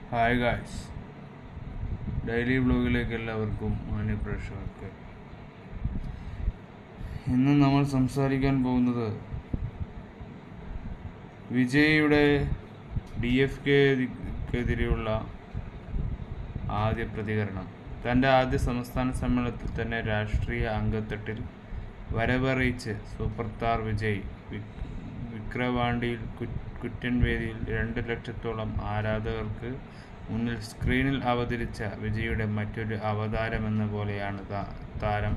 Hi guys, daily വ്ലോഗിലേക്ക് എല്ലാവർക്കും മാന്യപ്രേക്ഷകർക്ക്. ഇന്ന് നമ്മൾ സംസാരിക്കാൻ പോകുന്നത് വിജയിയുടെ DFKക്കെതിരെയുള്ള ആദ്യ പ്രതികരണം. തൻ്റെ ആദ്യ സംസ്ഥാന സമ്മേളനത്തിൽ തന്നെ രാഷ്ട്രീയ അംഗത്തട്ടിൽ വരവറിയിച്ച് സൂപ്പർ സ്റ്റാർ വിജയ് വിക്രവാണ്ടിയിൽ കുറ്റൻ വേദിയിൽ 2 ലക്ഷത്തോളം ആരാധകർക്ക് മുന്നിൽ സ്ക്രീനിൽ അവതരിച്ച വിജയുടെ മറ്റൊരു അവതാരമെന്ന പോലെയാണ് താരം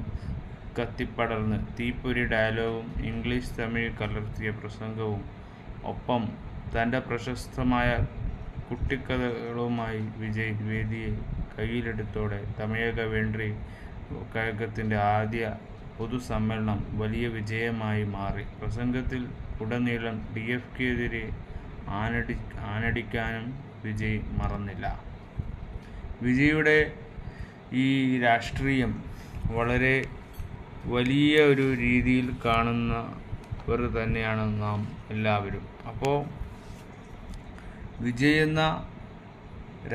കത്തിപ്പടർന്ന് തീപ്പൊരി ഡയലോഗും ഇംഗ്ലീഷ് തമിഴ് കലർത്തിയ പ്രസംഗവും ഒപ്പം തൻ്റെ പ്രശസ്തമായ കുട്ടിക്കഥകളുമായി വിജയ് വേദിയെ കയ്യിലെടുത്തോടെ തമിഴക വെൻട്രി കഴകത്തിൻ്റെ ആദ്യ പൊതുസമ്മേളനം വലിയ വിജയമായി മാറി. പ്രസംഗത്തിൽ ഉടനീളം DFKക്കെതിരെ ആഞ്ഞടിക്കാനും വിജയ് മറന്നില്ല. വിജയുടെ ഈ രാഷ്ട്രീയം വളരെ വലിയ ഒരു രീതിയിൽ കാണുന്നവർ തന്നെയാണ് നാം എല്ലാവരും. അപ്പോൾ വിജയ് എന്ന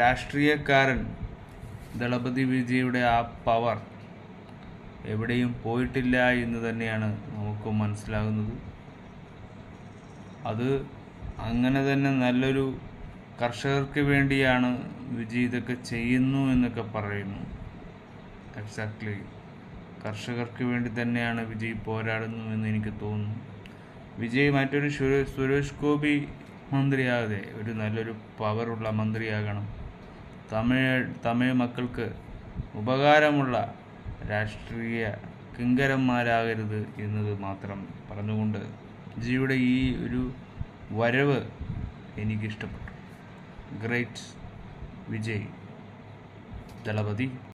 രാഷ്ട്രീയക്കാരൻ, ദളപതി വിജയുടെ ആ പവർ എവിടെയും പോയിട്ടില്ല എന്ന് തന്നെയാണ് നമുക്ക് മനസ്സിലാകുന്നത്. അത് അങ്ങനെ തന്നെ നല്ലൊരു കർഷകർക്ക് വേണ്ടിയാണ് വിജയ് ഇതൊക്കെ ചെയ്യുന്നു എന്നൊക്കെ പറയുന്നു. എക്സാക്ട്ലി കർഷകർക്ക് വേണ്ടി തന്നെയാണ് വിജയ് പോരാടുന്നു എന്ന് എനിക്ക് തോന്നുന്നു. വിജയ് മറ്റൊരു സുരേഷ് ഗോപി മന്ത്രിയാകാതെ ഒരു നല്ലൊരു പവറുള്ള മന്ത്രിയാകണം. തമിഴ് മക്കൾക്ക് ഉപകാരമുള്ള രാഷ്ട്രീയ കിങ്കരന്മാരാകരുത് എന്നത് മാത്രം പറഞ്ഞുകൊണ്ട് വിജയുടെ ഈ ഒരു വരവ് എനിക്കിഷ്ടപ്പെട്ടു. ഗ്രേറ്റ് വിജയ് ദളപതി.